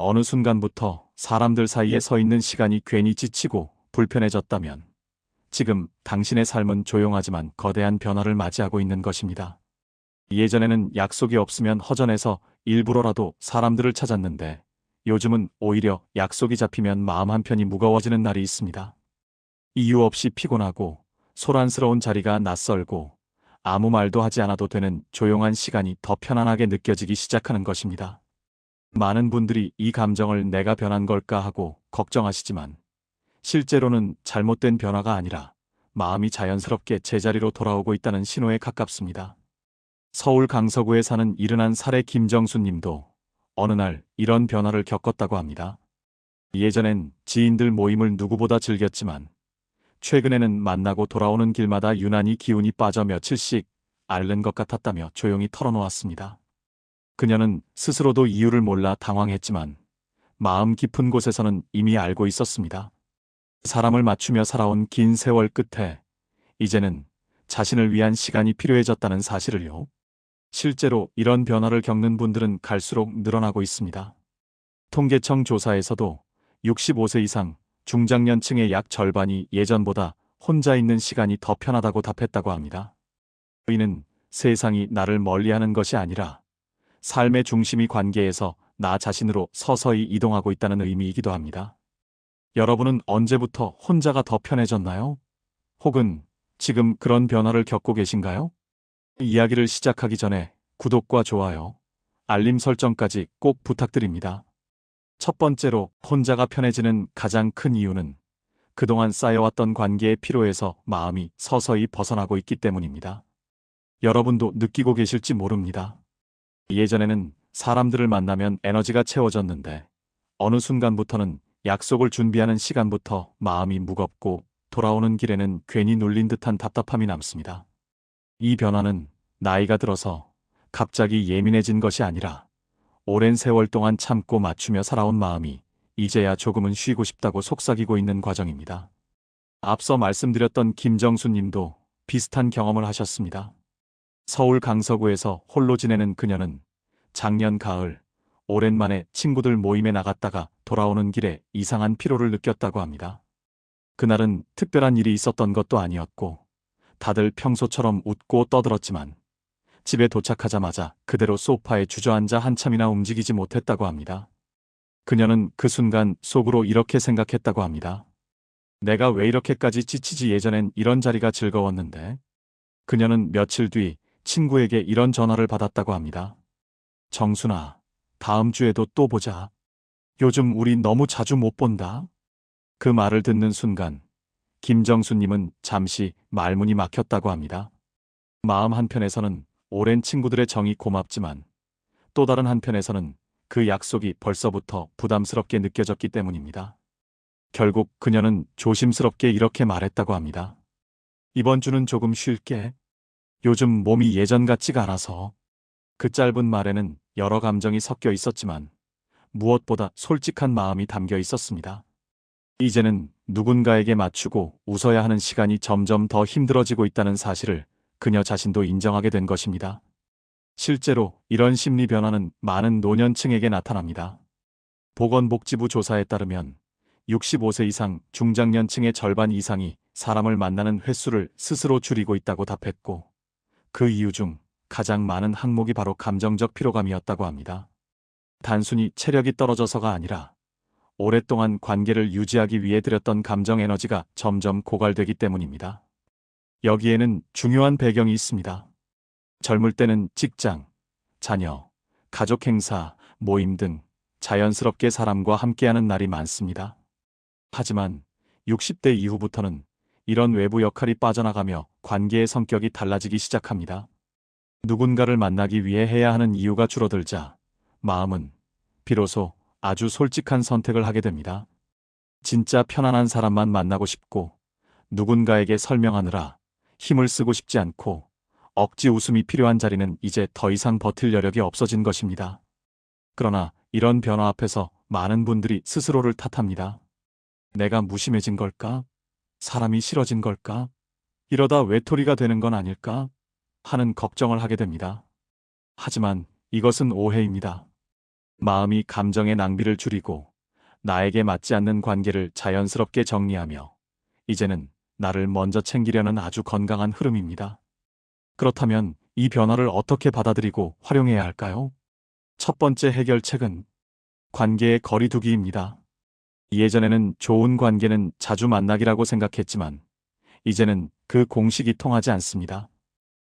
어느 순간부터 사람들 사이에 서 있는 시간이 괜히 지치고 불편해졌다면 지금 당신의 삶은 조용하지만 거대한 변화를 맞이하고 있는 것입니다. 예전에는 약속이 없으면 허전해서 일부러라도 사람들을 찾았는데 요즘은 오히려 약속이 잡히면 마음 한편이 무거워지는 날이 있습니다. 이유 없이 피곤하고 소란스러운 자리가 낯설고 아무 말도 하지 않아도 되는 조용한 시간이 더 편안하게 느껴지기 시작하는 것입니다. 많은 분들이 이 감정을 내가 변한 걸까 하고 걱정하시지만 실제로는 잘못된 변화가 아니라 마음이 자연스럽게 제자리로 돌아오고 있다는 신호에 가깝습니다. 서울 강서구에 사는 이른한 사례 김정수 님도 어느 날 이런 변화를 겪었다고 합니다. 예전엔 지인들 모임을 누구보다 즐겼지만 최근에는 만나고 돌아오는 길마다 유난히 기운이 빠져 며칠씩 앓는 것 같았다며 조용히 털어놓았습니다. 그녀는 스스로도 이유를 몰라 당황했지만 마음 깊은 곳에서는 이미 알고 있었습니다. 사람을 맞추며 살아온 긴 세월 끝에 이제는 자신을 위한 시간이 필요해졌다는 사실을요. 실제로 이런 변화를 겪는 분들은 갈수록 늘어나고 있습니다. 통계청 조사에서도 65세 이상 중장년층의 약 절반이 예전보다 혼자 있는 시간이 더 편하다고 답했다고 합니다. 이는 세상이 나를 멀리하는 것이 아니라 삶의 중심이 관계에서 나 자신으로 서서히 이동하고 있다는 의미이기도 합니다. 여러분은 언제부터 혼자가 더 편해졌나요? 혹은 지금 그런 변화를 겪고 계신가요? 이야기를 시작하기 전에 구독과 좋아요, 알림 설정까지 꼭 부탁드립니다. 첫 번째로 혼자가 편해지는 가장 큰 이유는 그동안 쌓여왔던 관계의 피로에서 마음이 서서히 벗어나고 있기 때문입니다. 여러분도 느끼고 계실지 모릅니다. 예전에는 사람들을 만나면 에너지가 채워졌는데 어느 순간부터는 약속을 준비하는 시간부터 마음이 무겁고 돌아오는 길에는 괜히 눌린 듯한 답답함이 남습니다. 이 변화는 나이가 들어서 갑자기 예민해진 것이 아니라 오랜 세월 동안 참고 맞추며 살아온 마음이 이제야 조금은 쉬고 싶다고 속삭이고 있는 과정입니다. 앞서 말씀드렸던 김정수 님도 비슷한 경험을 하셨습니다. 서울 강서구에서 홀로 지내는 그녀는 작년 가을 오랜만에 친구들 모임에 나갔다가 돌아오는 길에 이상한 피로를 느꼈다고 합니다. 그날은 특별한 일이 있었던 것도 아니었고 다들 평소처럼 웃고 떠들었지만 집에 도착하자마자 그대로 소파에 주저앉아 한참이나 움직이지 못했다고 합니다. 그녀는 그 순간 속으로 이렇게 생각했다고 합니다. 내가 왜 이렇게까지 지치지? 예전엔 이런 자리가 즐거웠는데. 그녀는 며칠 뒤 친구에게 이런 전화를 받았다고 합니다. 정순아, 다음 주에도 또 보자. 요즘 우리 너무 자주 못 본다. 그 말을 듣는 순간 김정수님은 잠시 말문이 막혔다고 합니다. 마음 한편에서는 오랜 친구들의 정이 고맙지만 또 다른 한편에서는 그 약속이 벌써부터 부담스럽게 느껴졌기 때문입니다. 결국 그녀는 조심스럽게 이렇게 말했다고 합니다. 이번 주는 조금 쉴게. 요즘 몸이 예전 같지가 않아서. 그 짧은 말에는 여러 감정이 섞여 있었지만 무엇보다 솔직한 마음이 담겨 있었습니다. 이제는 누군가에게 맞추고 웃어야 하는 시간이 점점 더 힘들어지고 있다는 사실을 그녀 자신도 인정하게 된 것입니다. 실제로 이런 심리 변화는 많은 노년층에게 나타납니다. 보건복지부 조사에 따르면 65세 이상 중장년층의 절반 이상이 사람을 만나는 횟수를 스스로 줄이고 있다고 답했고 그 이유 중 가장 많은 항목이 바로 감정적 피로감이었다고 합니다. 단순히 체력이 떨어져서가 아니라 오랫동안 관계를 유지하기 위해 들였던 감정 에너지가 점점 고갈되기 때문입니다. 여기에는 중요한 배경이 있습니다. 젊을 때는 직장, 자녀, 가족 행사, 모임 등 자연스럽게 사람과 함께하는 날이 많습니다. 하지만 60대 이후부터는 이런 외부 역할이 빠져나가며 관계의 성격이 달라지기 시작합니다. 누군가를 만나기 위해 해야 하는 이유가 줄어들자 마음은 비로소 아주 솔직한 선택을 하게 됩니다. 진짜 편안한 사람만 만나고 싶고 누군가에게 설명하느라 힘을 쓰고 싶지 않고 억지 웃음이 필요한 자리는 이제 더 이상 버틸 여력이 없어진 것입니다. 그러나 이런 변화 앞에서 많은 분들이 스스로를 탓합니다. 내가 무심해진 걸까? 사람이 싫어진 걸까? 이러다 외톨이가 되는 건 아닐까? 하는 걱정을 하게 됩니다. 하지만 이것은 오해입니다. 마음이 감정의 낭비를 줄이고 나에게 맞지 않는 관계를 자연스럽게 정리하며 이제는 나를 먼저 챙기려는 아주 건강한 흐름입니다. 그렇다면 이 변화를 어떻게 받아들이고 활용해야 할까요? 첫 번째 해결책은 관계의 거리두기입니다. 예전에는 좋은 관계는 자주 만나기라고 생각했지만 이제는 그 공식이 통하지 않습니다.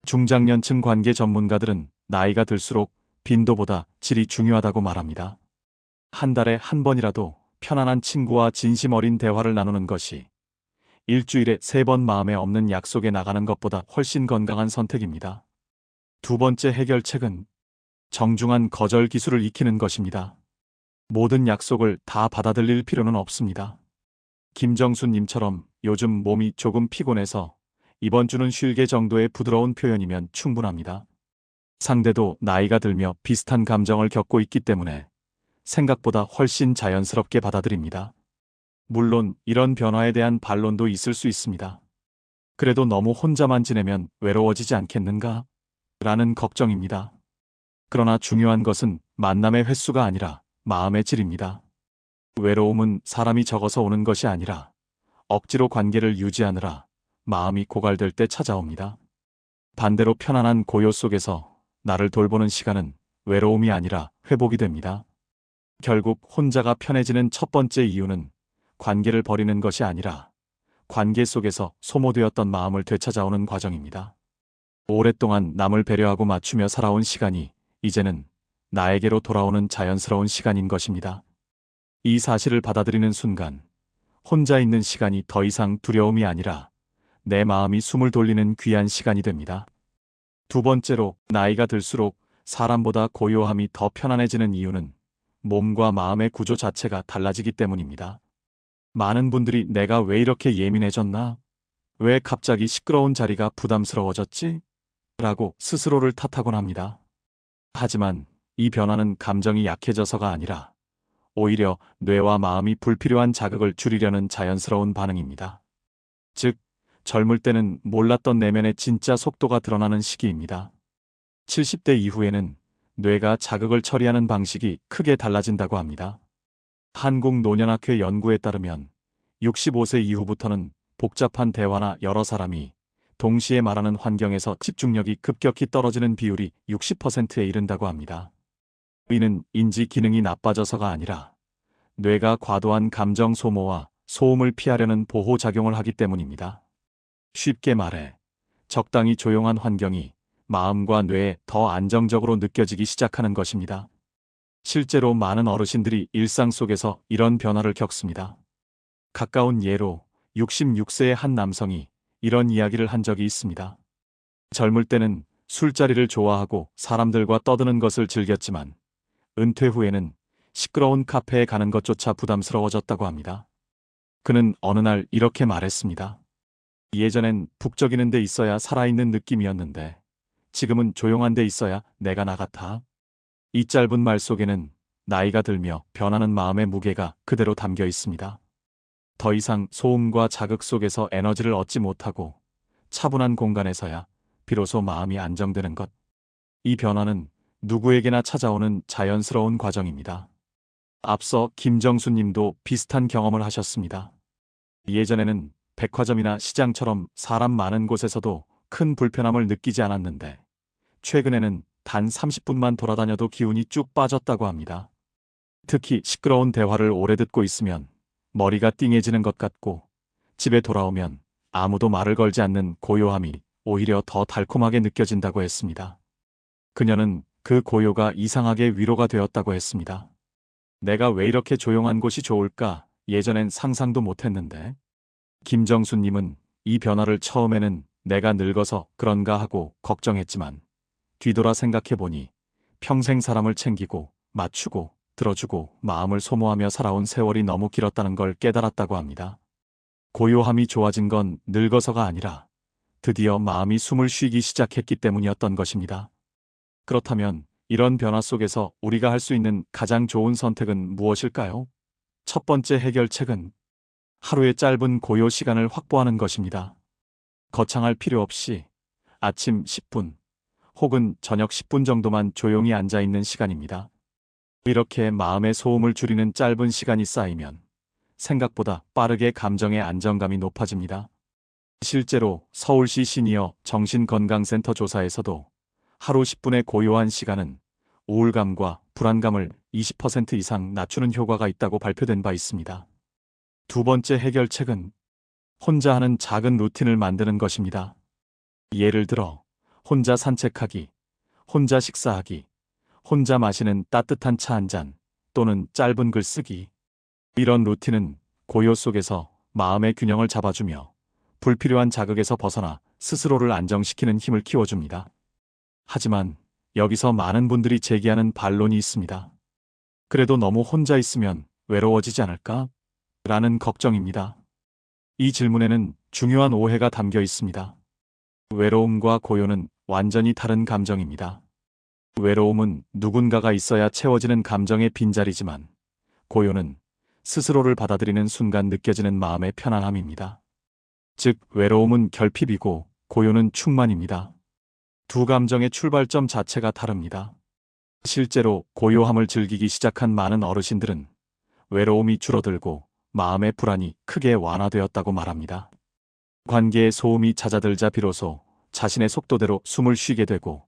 중장년층 관계 전문가들은 나이가 들수록 빈도보다 질이 중요하다고 말합니다. 한 달에 한 번이라도 편안한 친구와 진심 어린 대화를 나누는 것이 일주일에 3번 마음에 없는 약속에 나가는 것보다 훨씬 건강한 선택입니다. 두 번째 해결책은 정중한 거절 기술을 익히는 것입니다. 모든 약속을 다 받아들일 필요는 없습니다. 김정수님처럼 요즘 몸이 조금 피곤해서 이번 주는 쉴게 정도의 부드러운 표현이면 충분합니다. 상대도 나이가 들며 비슷한 감정을 겪고 있기 때문에 생각보다 훨씬 자연스럽게 받아들입니다. 물론 이런 변화에 대한 반론도 있을 수 있습니다. 그래도 너무 혼자만 지내면 외로워지지 않겠는가? 라는 걱정입니다. 그러나 중요한 것은 만남의 횟수가 아니라 마음의 질입니다. 외로움은 사람이 적어서 오는 것이 아니라 억지로 관계를 유지하느라 마음이 고갈될 때 찾아옵니다. 반대로 편안한 고요 속에서 나를 돌보는 시간은 외로움이 아니라 회복이 됩니다. 결국 혼자가 편해지는 첫 번째 이유는 관계를 버리는 것이 아니라 관계 속에서 소모되었던 마음을 되찾아오는 과정입니다. 오랫동안 남을 배려하고 맞추며 살아온 시간이 이제는 나에게로 돌아오는 자연스러운 시간인 것입니다. 이 사실을 받아들이는 순간 혼자 있는 시간이 더 이상 두려움이 아니라 내 마음이 숨을 돌리는 귀한 시간이 됩니다. 두 번째로 나이가 들수록 사람보다 고요함이 더 편안해지는 이유는 몸과 마음의 구조 자체가 달라지기 때문입니다. 많은 분들이 내가 왜 이렇게 예민해졌나? 왜 갑자기 시끄러운 자리가 부담스러워졌지? 라고 스스로를 탓하곤 합니다. 하지만 이 변화는 감정이 약해져서가 아니라 오히려 뇌와 마음이 불필요한 자극을 줄이려는 자연스러운 반응입니다. 즉, 젊을 때는 몰랐던 내면의 진짜 속도가 드러나는 시기입니다. 70대 이후에는 뇌가 자극을 처리하는 방식이 크게 달라진다고 합니다. 한국노년학회 연구에 따르면 65세 이후부터는 복잡한 대화나 여러 사람이 동시에 말하는 환경에서 집중력이 급격히 떨어지는 비율이 60%에 이른다고 합니다. 이는 인지 기능이 나빠져서가 아니라 뇌가 과도한 감정 소모와 소음을 피하려는 보호 작용을 하기 때문입니다. 쉽게 말해 적당히 조용한 환경이 마음과 뇌에 더 안정적으로 느껴지기 시작하는 것입니다. 실제로 많은 어르신들이 일상 속에서 이런 변화를 겪습니다. 가까운 예로 66세의 한 남성이 이런 이야기를 한 적이 있습니다. 젊을 때는 술자리를 좋아하고 사람들과 떠드는 것을 즐겼지만 은퇴 후에는 시끄러운 카페에 가는 것조차 부담스러워졌다고 합니다. 그는 어느 날 이렇게 말했습니다. 예전엔 북적이는 데 있어야 살아있는 느낌이었는데 지금은 조용한 데 있어야 내가 나 같아. 이 짧은 말 속에는 나이가 들며 변하는 마음의 무게가 그대로 담겨 있습니다. 더 이상 소음과 자극 속에서 에너지를 얻지 못하고 차분한 공간에서야 비로소 마음이 안정되는 것. 이 변화는 누구에게나 찾아오는 자연스러운 과정입니다. 앞서 김정수 님도 비슷한 경험을 하셨습니다. 예전에는 백화점이나 시장처럼 사람 많은 곳에서도 큰 불편함을 느끼지 않았는데 최근에는 단 30분만 돌아다녀도 기운이 쭉 빠졌다고 합니다. 특히 시끄러운 대화를 오래 듣고 있으면 머리가 띵해지는 것 같고 집에 돌아오면 아무도 말을 걸지 않는 고요함이 오히려 더 달콤하게 느껴진다고 했습니다. 그녀는 그 고요가 이상하게 위로가 되었다고 했습니다. 내가 왜 이렇게 조용한 곳이 좋을까? 예전엔 상상도 못했는데. 김정수님은 이 변화를 처음에는 내가 늙어서 그런가 하고 걱정했지만 뒤돌아 생각해보니 평생 사람을 챙기고 맞추고 들어주고 마음을 소모하며 살아온 세월이 너무 길었다는 걸 깨달았다고 합니다. 고요함이 좋아진 건 늙어서가 아니라 드디어 마음이 숨을 쉬기 시작했기 때문이었던 것입니다. 그렇다면 이런 변화 속에서 우리가 할 수 있는 가장 좋은 선택은 무엇일까요? 첫 번째 해결책은 하루의 짧은 고요 시간을 확보하는 것입니다. 거창할 필요 없이 아침 10분 혹은 저녁 10분 정도만 조용히 앉아 있는 시간입니다. 이렇게 마음의 소음을 줄이는 짧은 시간이 쌓이면 생각보다 빠르게 감정의 안정감이 높아집니다. 실제로 서울시 시니어 정신건강센터 조사에서도 하루 10분의 고요한 시간은 우울감과 불안감을 20% 이상 낮추는 효과가 있다고 발표된 바 있습니다. 두 번째 해결책은 혼자 하는 작은 루틴을 만드는 것입니다. 예를 들어 혼자 산책하기, 혼자 식사하기, 혼자 마시는 따뜻한 차 한 잔, 또는 짧은 글 쓰기. 이런 루틴은 고요 속에서 마음의 균형을 잡아주며 불필요한 자극에서 벗어나 스스로를 안정시키는 힘을 키워줍니다. 하지만 여기서 많은 분들이 제기하는 반론이 있습니다. 그래도 너무 혼자 있으면 외로워지지 않을까? 라는 걱정입니다. 이 질문에는 중요한 오해가 담겨 있습니다. 외로움과 고요는 완전히 다른 감정입니다. 외로움은 누군가가 있어야 채워지는 감정의 빈자리지만, 고요는 스스로를 받아들이는 순간 느껴지는 마음의 편안함입니다. 즉, 외로움은 결핍이고 고요는 충만입니다. 두 감정의 출발점 자체가 다릅니다. 실제로 고요함을 즐기기 시작한 많은 어르신들은 외로움이 줄어들고 마음의 불안이 크게 완화되었다고 말합니다. 관계의 소음이 잦아들자 비로소 자신의 속도대로 숨을 쉬게 되고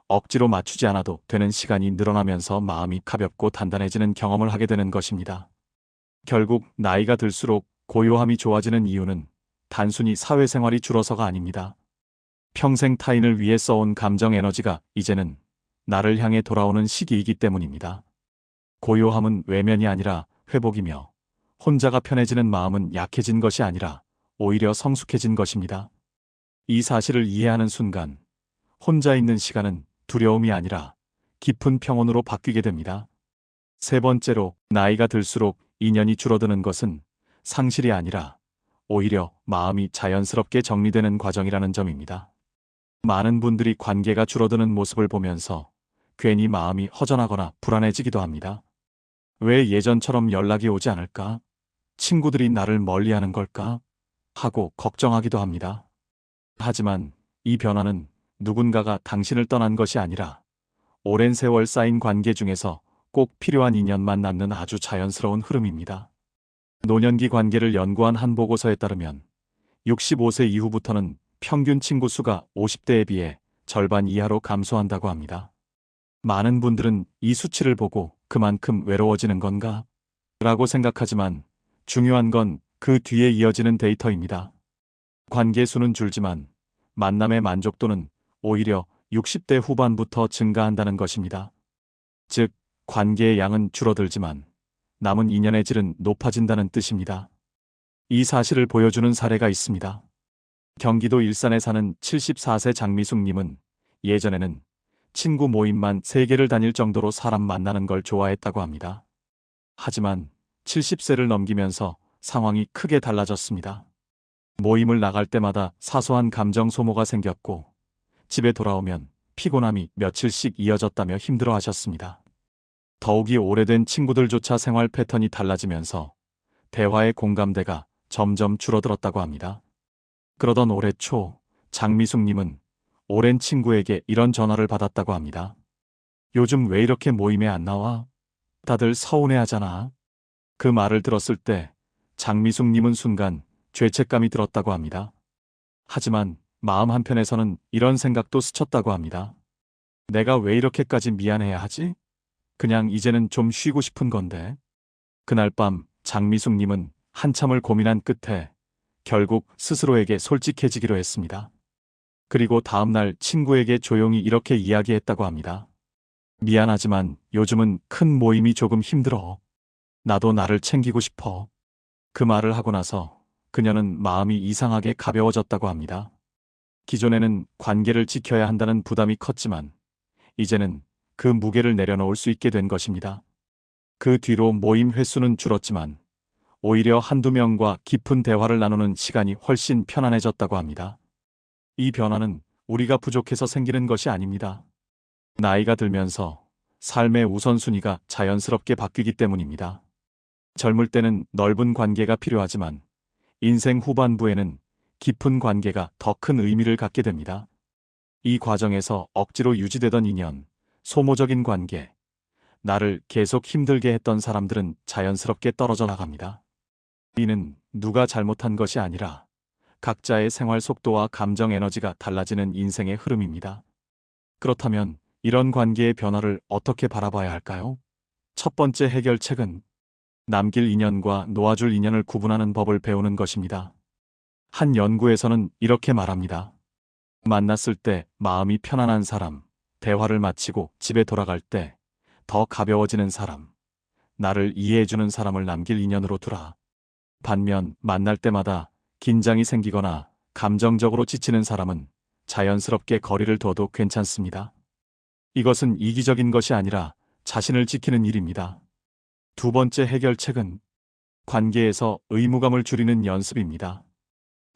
억지로 맞추지 않아도 되는 시간이 늘어나면서 마음이 가볍고 단단해지는 경험을 하게 되는 것입니다. 결국 나이가 들수록 고요함이 좋아지는 이유는 단순히 사회생활이 줄어서가 아닙니다. 평생 타인을 위해 써온 감정 에너지가 이제는 나를 향해 돌아오는 시기이기 때문입니다. 고요함은 외면이 아니라 회복이며, 혼자가 편해지는 마음은 약해진 것이 아니라 오히려 성숙해진 것입니다. 이 사실을 이해하는 순간 혼자 있는 시간은 두려움이 아니라 깊은 평온으로 바뀌게 됩니다. 세 번째로, 나이가 들수록 인연이 줄어드는 것은 상실이 아니라 오히려 마음이 자연스럽게 정리되는 과정이라는 점입니다. 많은 분들이 관계가 줄어드는 모습을 보면서 괜히 마음이 허전하거나 불안해지기도 합니다. 왜 예전처럼 연락이 오지 않을까? 친구들이 나를 멀리하는 걸까? 하고 걱정하기도 합니다. 하지만 이 변화는 누군가가 당신을 떠난 것이 아니라 오랜 세월 쌓인 관계 중에서 꼭 필요한 인연만 남는 아주 자연스러운 흐름입니다. 노년기 관계를 연구한 한 보고서에 따르면 65세 이후부터는 평균 친구 수가 50대에 비해 절반 이하로 감소한다고 합니다. 많은 분들은 이 수치를 보고 그만큼 외로워지는 건가? 라고 생각하지만 중요한 건 그 뒤에 이어지는 데이터입니다. 관계 수는 줄지만 만남의 만족도는 오히려 60대 후반부터 증가한다는 것입니다. 즉, 관계의 양은 줄어들지만 남은 인연의 질은 높아진다는 뜻입니다. 이 사실을 보여주는 사례가 있습니다. 경기도 일산에 사는 74세 장미숙님은 예전에는 친구 모임만 3개를 다닐 정도로 사람 만나는 걸 좋아했다고 합니다. 하지만 70세를 넘기면서 상황이 크게 달라졌습니다. 모임을 나갈 때마다 사소한 감정 소모가 생겼고 집에 돌아오면 피곤함이 며칠씩 이어졌다며 힘들어하셨습니다. 더욱이 오래된 친구들조차 생활 패턴이 달라지면서 대화의 공감대가 점점 줄어들었다고 합니다. 그러던 올해 초, 장미숙님은 오랜 친구에게 이런 전화를 받았다고 합니다. 요즘 왜 이렇게 모임에 안 나와? 다들 서운해하잖아. 그 말을 들었을 때 장미숙님은 순간 죄책감이 들었다고 합니다. 하지만 마음 한편에서는 이런 생각도 스쳤다고 합니다. 내가 왜 이렇게까지 미안해야 하지? 그냥 이제는 좀 쉬고 싶은 건데. 그날 밤 장미숙님은 한참을 고민한 끝에 결국 스스로에게 솔직해지기로 했습니다. 그리고 다음날 친구에게 조용히 이렇게 이야기했다고 합니다. 미안하지만 요즘은 큰 모임이 조금 힘들어. 나도 나를 챙기고 싶어. 그 말을 하고 나서 그녀는 마음이 이상하게 가벼워졌다고 합니다. 기존에는 관계를 지켜야 한다는 부담이 컸지만 이제는 그 무게를 내려놓을 수 있게 된 것입니다. 그 뒤로 모임 횟수는 줄었지만 오히려 한두 명과 깊은 대화를 나누는 시간이 훨씬 편안해졌다고 합니다. 이 변화는 우리가 부족해서 생기는 것이 아닙니다. 나이가 들면서 삶의 우선순위가 자연스럽게 바뀌기 때문입니다. 젊을 때는 넓은 관계가 필요하지만 인생 후반부에는 깊은 관계가 더 큰 의미를 갖게 됩니다. 이 과정에서 억지로 유지되던 인연, 소모적인 관계, 나를 계속 힘들게 했던 사람들은 자연스럽게 떨어져 나갑니다. 이는 누가 잘못한 것이 아니라 각자의 생활 속도와 감정 에너지가 달라지는 인생의 흐름입니다. 그렇다면 이런 관계의 변화를 어떻게 바라봐야 할까요? 첫 번째 해결책은 남길 인연과 놓아줄 인연을 구분하는 법을 배우는 것입니다. 한 연구에서는 이렇게 말합니다. 만났을 때 마음이 편안한 사람, 대화를 마치고 집에 돌아갈 때 더 가벼워지는 사람, 나를 이해해주는 사람을 남길 인연으로 두라. 반면 만날 때마다 긴장이 생기거나 감정적으로 지치는 사람은 자연스럽게 거리를 둬도 괜찮습니다. 이것은 이기적인 것이 아니라 자신을 지키는 일입니다. 두 번째 해결책은 관계에서 의무감을 줄이는 연습입니다.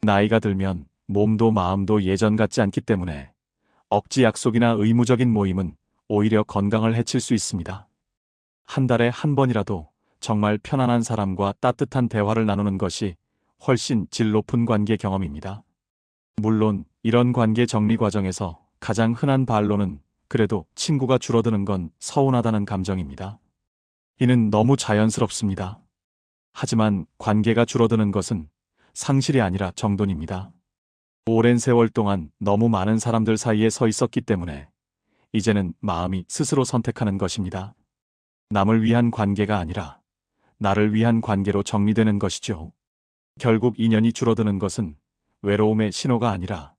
나이가 들면 몸도 마음도 예전 같지 않기 때문에 억지 약속이나 의무적인 모임은 오히려 건강을 해칠 수 있습니다. 한 달에 한 번이라도 정말 편안한 사람과 따뜻한 대화를 나누는 것이 훨씬 질 높은 관계 경험입니다. 물론 이런 관계 정리 과정에서 가장 흔한 반론은 그래도 친구가 줄어드는 건 서운하다는 감정입니다. 이는 너무 자연스럽습니다. 하지만 관계가 줄어드는 것은 상실이 아니라 정돈입니다. 오랜 세월 동안 너무 많은 사람들 사이에 서 있었기 때문에 이제는 마음이 스스로 선택하는 것입니다. 남을 위한 관계가 아니라 나를 위한 관계로 정리되는 것이죠. 결국 인연이 줄어드는 것은 외로움의 신호가 아니라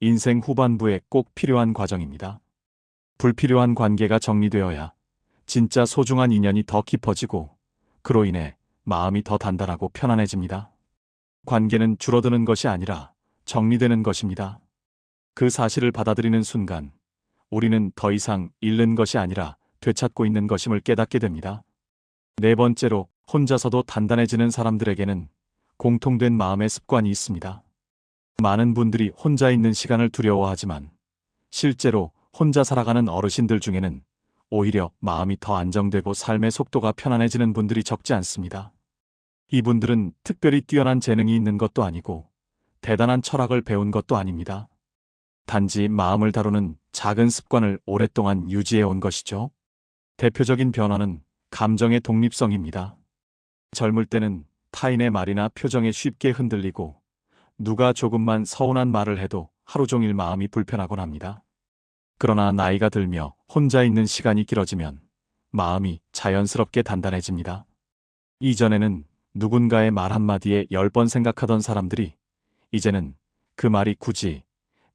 인생 후반부에 꼭 필요한 과정입니다. 불필요한 관계가 정리되어야 진짜 소중한 인연이 더 깊어지고 그로 인해 마음이 더 단단하고 편안해집니다. 관계는 줄어드는 것이 아니라 정리되는 것입니다. 그 사실을 받아들이는 순간 우리는 더 이상 잃는 것이 아니라 되찾고 있는 것임을 깨닫게 됩니다. 네 번째로 혼자서도 단단해지는 사람들에게는 공통된 마음의 습관이 있습니다. 많은 분들이 혼자 있는 시간을 두려워하지만 실제로 혼자 살아가는 어르신들 중에는 오히려 마음이 더 안정되고 삶의 속도가 편안해지는 분들이 적지 않습니다. 이분들은 특별히 뛰어난 재능이 있는 것도 아니고 대단한 철학을 배운 것도 아닙니다. 단지 마음을 다루는 작은 습관을 오랫동안 유지해 온 것이죠. 대표적인 변화는 감정의 독립성입니다. 젊을 때는 타인의 말이나 표정에 쉽게 흔들리고 누가 조금만 서운한 말을 해도 하루 종일 마음이 불편하곤 합니다. 그러나 나이가 들며 혼자 있는 시간이 길어지면 마음이 자연스럽게 단단해집니다. 이전에는 누군가의 말 한마디에 10번 생각하던 사람들이 이제는 그 말이 굳이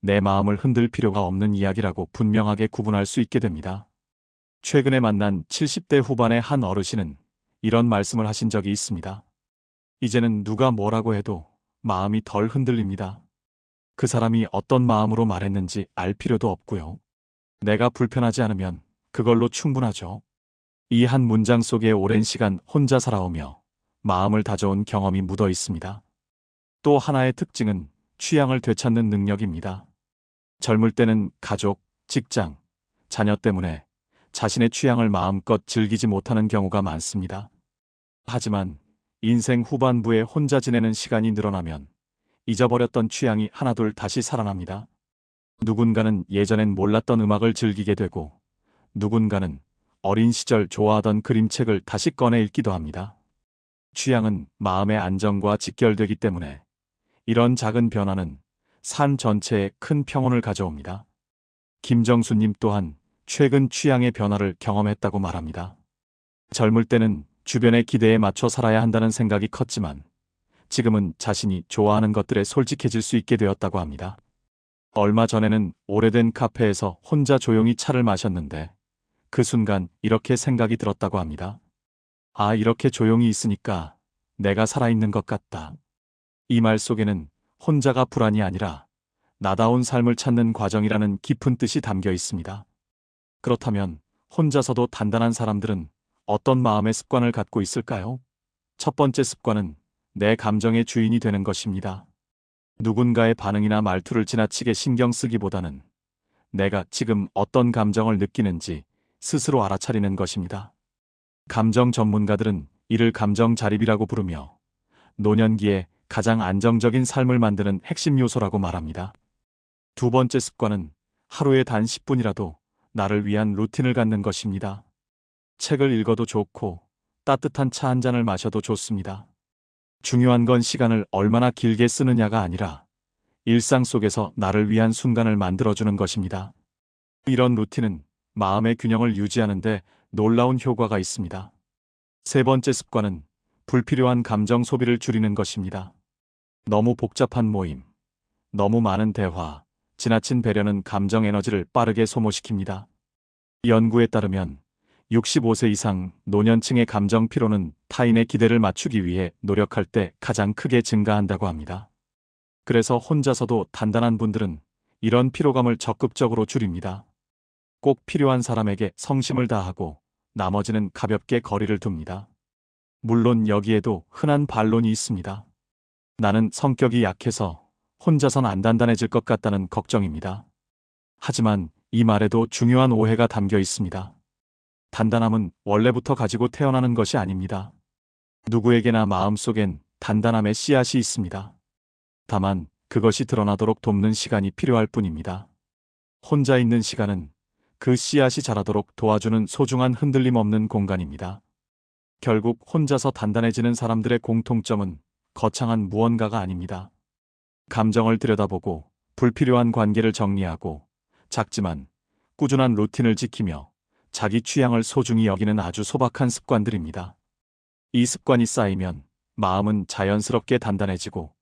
내 마음을 흔들 필요가 없는 이야기라고 분명하게 구분할 수 있게 됩니다. 최근에 만난 70대 후반의 한 어르신은 이런 말씀을 하신 적이 있습니다. 이제는 누가 뭐라고 해도 마음이 덜 흔들립니다. 그 사람이 어떤 마음으로 말했는지 알 필요도 없고요. 내가 불편하지 않으면 그걸로 충분하죠. 이 한 문장 속에 오랜 시간 혼자 살아오며 마음을 다져온 경험이 묻어 있습니다. 또 하나의 특징은 취향을 되찾는 능력입니다. 젊을 때는 가족, 직장, 자녀 때문에 자신의 취향을 마음껏 즐기지 못하는 경우가 많습니다. 하지만 인생 후반부에 혼자 지내는 시간이 늘어나면 잊어버렸던 취향이 하나둘 다시 살아납니다. 누군가는 예전엔 몰랐던 음악을 즐기게 되고 누군가는 어린 시절 좋아하던 그림책을 다시 꺼내 읽기도 합니다. 취향은 마음의 안정과 직결되기 때문에 이런 작은 변화는 삶 전체에 큰 평온을 가져옵니다. 김정수님 또한 최근 취향의 변화를 경험했다고 말합니다. 젊을 때는 주변의 기대에 맞춰 살아야 한다는 생각이 컸지만 지금은 자신이 좋아하는 것들에 솔직해질 수 있게 되었다고 합니다. 얼마 전에는 오래된 카페에서 혼자 조용히 차를 마셨는데 그 순간 이렇게 생각이 들었다고 합니다. 아, 이렇게 조용히 있으니까 내가 살아있는 것 같다. 이 말 속에는 혼자가 불안이 아니라 나다운 삶을 찾는 과정이라는 깊은 뜻이 담겨 있습니다. 그렇다면 혼자서도 단단한 사람들은 어떤 마음의 습관을 갖고 있을까요? 첫 번째 습관은 내 감정의 주인이 되는 것입니다. 누군가의 반응이나 말투를 지나치게 신경 쓰기보다는 내가 지금 어떤 감정을 느끼는지 스스로 알아차리는 것입니다. 감정 전문가들은 이를 감정 자립이라고 부르며 노년기에 가장 안정적인 삶을 만드는 핵심 요소라고 말합니다. 두 번째 습관은 하루에 단 10분이라도 나를 위한 루틴을 갖는 것입니다. 책을 읽어도 좋고 따뜻한 차 한 잔을 마셔도 좋습니다. 중요한 건 시간을 얼마나 길게 쓰느냐가 아니라 일상 속에서 나를 위한 순간을 만들어주는 것입니다. 이런 루틴은 마음의 균형을 유지하는데 놀라운 효과가 있습니다. 세 번째 습관은 불필요한 감정 소비를 줄이는 것입니다. 너무 복잡한 모임, 너무 많은 대화, 지나친 배려는 감정 에너지를 빠르게 소모시킵니다. 연구에 따르면 65세 이상 노년층의 감정 피로는 타인의 기대를 맞추기 위해 노력할 때 가장 크게 증가한다고 합니다. 그래서 혼자서도 단단한 분들은 이런 피로감을 적극적으로 줄입니다. 꼭 필요한 사람에게 성심을 다하고 나머지는 가볍게 거리를 둡니다. 물론 여기에도 흔한 반론이 있습니다. 나는 성격이 약해서 혼자선 안 단단해질 것 같다는 걱정입니다. 하지만 이 말에도 중요한 오해가 담겨 있습니다. 단단함은 원래부터 가지고 태어나는 것이 아닙니다. 누구에게나 마음속엔 단단함의 씨앗이 있습니다. 다만 그것이 드러나도록 돕는 시간이 필요할 뿐입니다. 혼자 있는 시간은 그 씨앗이 자라도록 도와주는 소중한 흔들림 없는 공간입니다. 결국 혼자서 단단해지는 사람들의 공통점은 거창한 무언가가 아닙니다. 감정을 들여다보고 불필요한 관계를 정리하고 작지만 꾸준한 루틴을 지키며 자기 취향을 소중히 여기는 아주 소박한 습관들입니다. 이 습관이 쌓이면 마음은 자연스럽게 단단해지고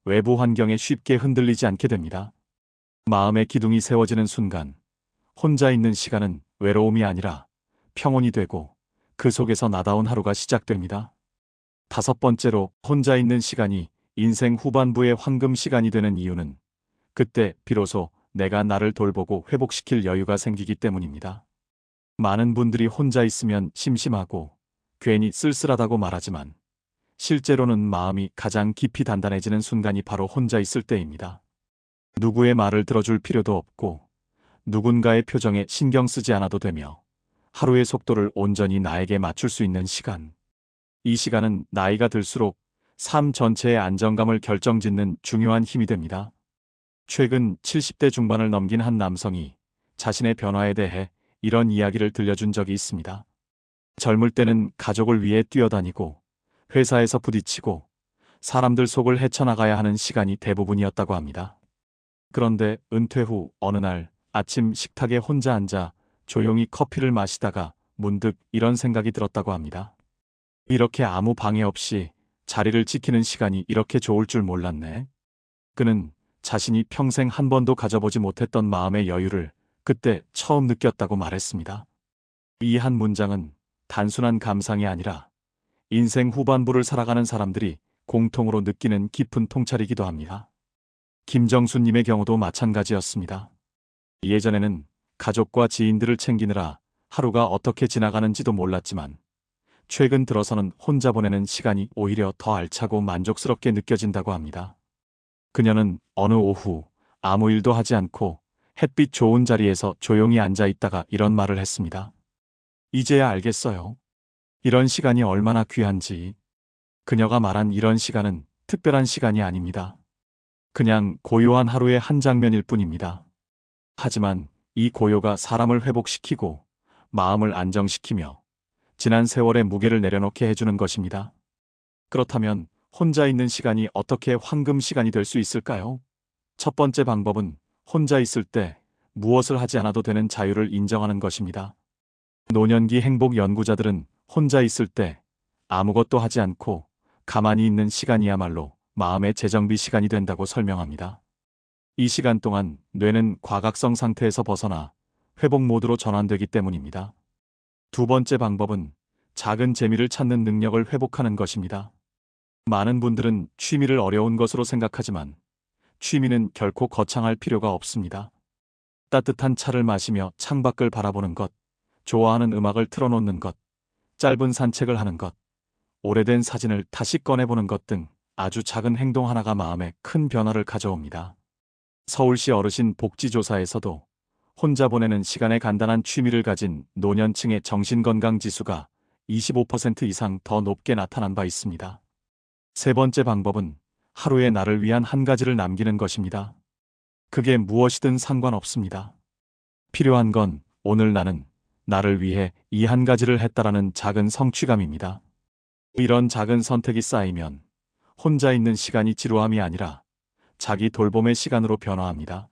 외부 환경에 쉽게 흔들리지 않게 됩니다. 마음의 기둥이 세워지는 순간 혼자 있는 시간은 외로움이 아니라 평온이 되고 그 속에서 나다운 하루가 시작됩니다. 다섯 번째로 혼자 있는 시간이 인생 후반부의 황금 시간이 되는 이유는 그때 비로소 내가 나를 돌보고 회복시킬 여유가 생기기 때문입니다. 많은 분들이 혼자 있으면 심심하고 괜히 쓸쓸하다고 말하지만 실제로는 마음이 가장 깊이 단단해지는 순간이 바로 혼자 있을 때입니다. 누구의 말을 들어줄 필요도 없고 누군가의 표정에 신경 쓰지 않아도 되며 하루의 속도를 온전히 나에게 맞출 수 있는 시간. 이 시간은 나이가 들수록 삶 전체의 안정감을 결정짓는 중요한 힘이 됩니다. 최근 70대 중반을 넘긴 한 남성이 자신의 변화에 대해 이런 이야기를 들려준 적이 있습니다. 젊을 때는 가족을 위해 뛰어다니고 회사에서 부딪히고 사람들 속을 헤쳐나가야 하는 시간이 대부분이었다고 합니다. 그런데 은퇴 후 어느 날 아침 식탁에 혼자 앉아 조용히 커피를 마시다가 문득 이런 생각이 들었다고 합니다. 이렇게 아무 방해 없이 자리를 지키는 시간이 이렇게 좋을 줄 몰랐네. 그는 자신이 평생 한 번도 가져보지 못했던 마음의 여유를 그때 처음 느꼈다고 말했습니다. 이 한 문장은 단순한 감상이 아니라 인생 후반부를 살아가는 사람들이 공통으로 느끼는 깊은 통찰이기도 합니다. 김정수님의 경우도 마찬가지였습니다. 예전에는 가족과 지인들을 챙기느라 하루가 어떻게 지나가는지도 몰랐지만 최근 들어서는 혼자 보내는 시간이 오히려 더 알차고 만족스럽게 느껴진다고 합니다. 그녀는 어느 오후 아무 일도 하지 않고 햇빛 좋은 자리에서 조용히 앉아 있다가 이런 말을 했습니다. 이제야 알겠어요. 이런 시간이 얼마나 귀한지. 그녀가 말한 이런 시간은 특별한 시간이 아닙니다. 그냥 고요한 하루의 한 장면일 뿐입니다. 하지만 이 고요가 사람을 회복시키고 마음을 안정시키며 지난 세월의 무게를 내려놓게 해주는 것입니다. 그렇다면 혼자 있는 시간이 어떻게 황금 시간이 될 수 있을까요? 첫 번째 방법은 혼자 있을 때 무엇을 하지 않아도 되는 자유를 인정하는 것입니다. 노년기 행복 연구자들은 혼자 있을 때 아무것도 하지 않고 가만히 있는 시간이야말로 마음의 재정비 시간이 된다고 설명합니다. 이 시간 동안 뇌는 과각성 상태에서 벗어나 회복 모드로 전환되기 때문입니다. 두 번째 방법은 작은 재미를 찾는 능력을 회복하는 것입니다. 많은 분들은 취미를 어려운 것으로 생각하지만 취미는 결코 거창할 필요가 없습니다. 따뜻한 차를 마시며 창밖을 바라보는 것, 좋아하는 음악을 틀어놓는 것, 짧은 산책을 하는 것, 오래된 사진을 다시 꺼내보는 것 등 아주 작은 행동 하나가 마음에 큰 변화를 가져옵니다. 서울시 어르신 복지조사에서도 혼자 보내는 시간에 간단한 취미를 가진 노년층의 정신건강 지수가 25% 이상 더 높게 나타난 바 있습니다. 세 번째 방법은 하루에 나를 위한 한 가지를 남기는 것입니다. 그게 무엇이든 상관없습니다. 필요한 건 오늘 나는 나를 위해 이 한 가지를 했다라는 작은 성취감입니다. 이런 작은 선택이 쌓이면 혼자 있는 시간이 지루함이 아니라 자기 돌봄의 시간으로 변화합니다.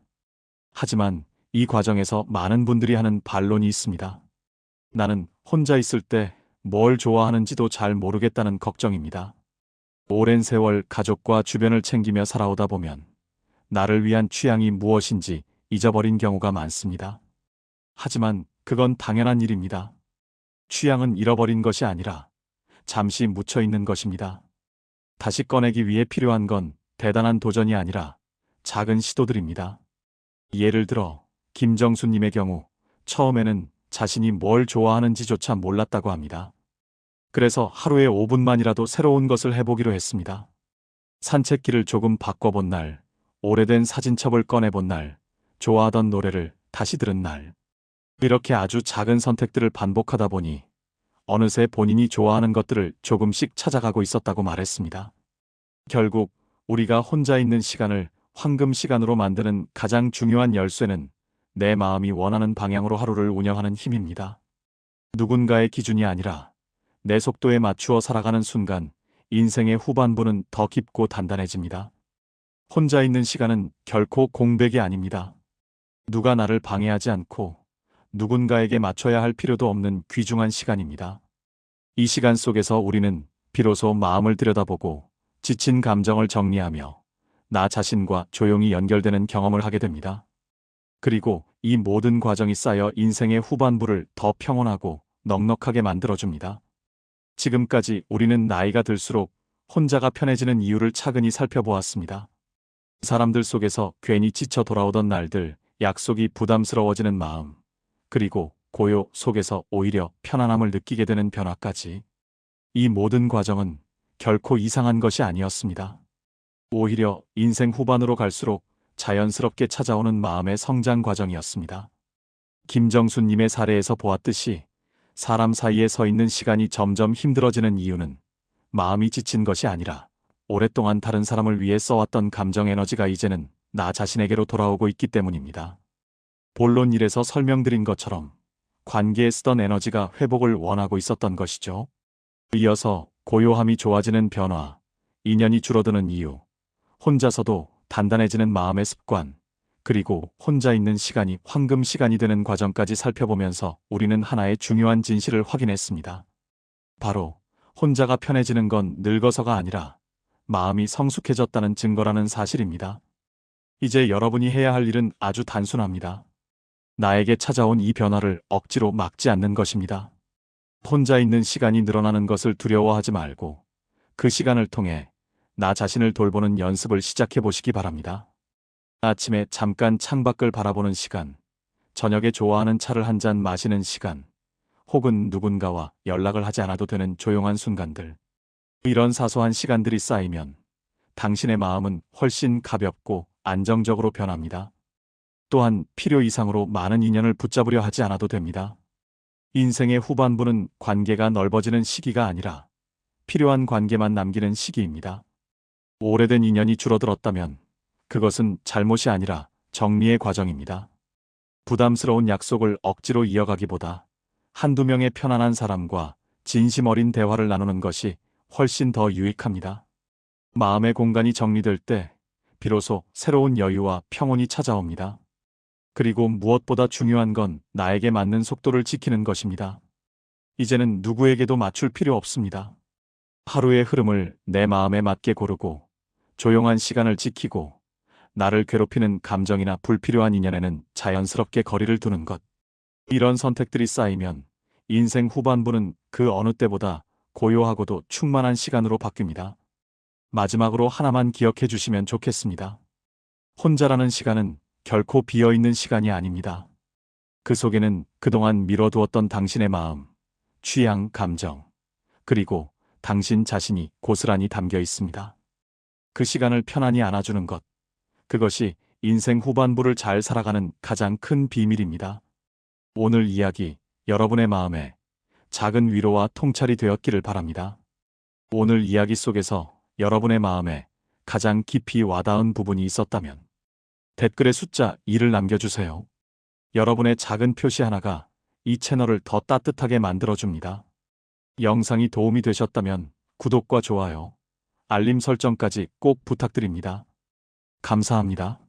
하지만 이 과정에서 많은 분들이 하는 반론이 있습니다. 나는 혼자 있을 때 뭘 좋아하는지도 잘 모르겠다는 걱정입니다. 오랜 세월 가족과 주변을 챙기며 살아오다 보면 나를 위한 취향이 무엇인지 잊어버린 경우가 많습니다. 하지만 그건 당연한 일입니다. 취향은 잃어버린 것이 아니라 잠시 묻혀 있는 것입니다. 다시 꺼내기 위해 필요한 건 대단한 도전이 아니라 작은 시도들입니다. 예를 들어 김정수님의 경우 처음에는 자신이 뭘 좋아하는지조차 몰랐다고 합니다. 그래서 하루에 5분만이라도 새로운 것을 해보기로 했습니다. 산책길을 조금 바꿔본 날, 오래된 사진첩을 꺼내본 날, 좋아하던 노래를 다시 들은 날. 이렇게 아주 작은 선택들을 반복하다 보니 어느새 본인이 좋아하는 것들을 조금씩 찾아가고 있었다고 말했습니다. 결국 우리가 혼자 있는 시간을 황금 시간으로 만드는 가장 중요한 열쇠는 내 마음이 원하는 방향으로 하루를 운영하는 힘입니다. 누군가의 기준이 아니라 내 속도에 맞추어 살아가는 순간 인생의 후반부는 더 깊고 단단해집니다. 혼자 있는 시간은 결코 공백이 아닙니다. 누가 나를 방해하지 않고 누군가에게 맞춰야 할 필요도 없는 귀중한 시간입니다. 이 시간 속에서 우리는 비로소 마음을 들여다보고 지친 감정을 정리하며 나 자신과 조용히 연결되는 경험을 하게 됩니다. 그리고 이 모든 과정이 쌓여 인생의 후반부를 더 평온하고 넉넉하게 만들어줍니다. 지금까지 우리는 나이가 들수록 혼자가 편해지는 이유를 차근히 살펴보았습니다. 사람들 속에서 괜히 지쳐 돌아오던 날들, 약속이 부담스러워지는 마음, 그리고 고요 속에서 오히려 편안함을 느끼게 되는 변화까지. 이 모든 과정은 결코 이상한 것이 아니었습니다. 오히려 인생 후반으로 갈수록 자연스럽게 찾아오는 마음의 성장 과정이었습니다. 김정수님의 사례에서 보았듯이 사람 사이에 서 있는 시간이 점점 힘들어지는 이유는 마음이 지친 것이 아니라 오랫동안 다른 사람을 위해 써왔던 감정 에너지가 이제는 나 자신에게로 돌아오고 있기 때문입니다. 본론 1에서 설명드린 것처럼 관계에 쓰던 에너지가 회복을 원하고 있었던 것이죠. 이어서 고요함이 좋아지는 변화, 인연이 줄어드는 이유, 혼자서도 단단해지는 마음의 습관, 그리고 혼자 있는 시간이 황금 시간이 되는 과정까지 살펴보면서 우리는 하나의 중요한 진실을 확인했습니다. 바로 혼자가 편해지는 건 늙어서가 아니라 마음이 성숙해졌다는 증거라는 사실입니다. 이제 여러분이 해야 할 일은 아주 단순합니다. 나에게 찾아온 이 변화를 억지로 막지 않는 것입니다. 혼자 있는 시간이 늘어나는 것을 두려워하지 말고 그 시간을 통해 나 자신을 돌보는 연습을 시작해 보시기 바랍니다. 아침에 잠깐 창밖을 바라보는 시간, 저녁에 좋아하는 차를 한 잔 마시는 시간, 혹은 누군가와 연락을 하지 않아도 되는 조용한 순간들. 이런 사소한 시간들이 쌓이면 당신의 마음은 훨씬 가볍고 안정적으로 변합니다. 또한 필요 이상으로 많은 인연을 붙잡으려 하지 않아도 됩니다. 인생의 후반부는 관계가 넓어지는 시기가 아니라 필요한 관계만 남기는 시기입니다. 오래된 인연이 줄어들었다면 그것은 잘못이 아니라 정리의 과정입니다. 부담스러운 약속을 억지로 이어가기보다 한두 명의 편안한 사람과 진심 어린 대화를 나누는 것이 훨씬 더 유익합니다. 마음의 공간이 정리될 때 비로소 새로운 여유와 평온이 찾아옵니다. 그리고 무엇보다 중요한 건 나에게 맞는 속도를 지키는 것입니다. 이제는 누구에게도 맞출 필요 없습니다. 하루의 흐름을 내 마음에 맞게 고르고 조용한 시간을 지키고 나를 괴롭히는 감정이나 불필요한 인연에는 자연스럽게 거리를 두는 것. 이런 선택들이 쌓이면 인생 후반부는 그 어느 때보다 고요하고도 충만한 시간으로 바뀝니다. 마지막으로 하나만 기억해 주시면 좋겠습니다. 혼자라는 시간은 결코 비어있는 시간이 아닙니다. 그 속에는 그동안 미뤄두었던 당신의 마음, 취향, 감정, 그리고 당신 자신이 고스란히 담겨 있습니다. 그 시간을 편안히 안아주는 것, 그것이 인생 후반부를 잘 살아가는 가장 큰 비밀입니다. 오늘 이야기, 여러분의 마음에 작은 위로와 통찰이 되었기를 바랍니다. 오늘 이야기 속에서 여러분의 마음에 가장 깊이 와닿은 부분이 있었다면 댓글에 숫자 2를 남겨주세요. 여러분의 작은 표시 하나가 이 채널을 더 따뜻하게 만들어줍니다. 영상이 도움이 되셨다면 구독과 좋아요, 알림 설정까지 꼭 부탁드립니다. 감사합니다.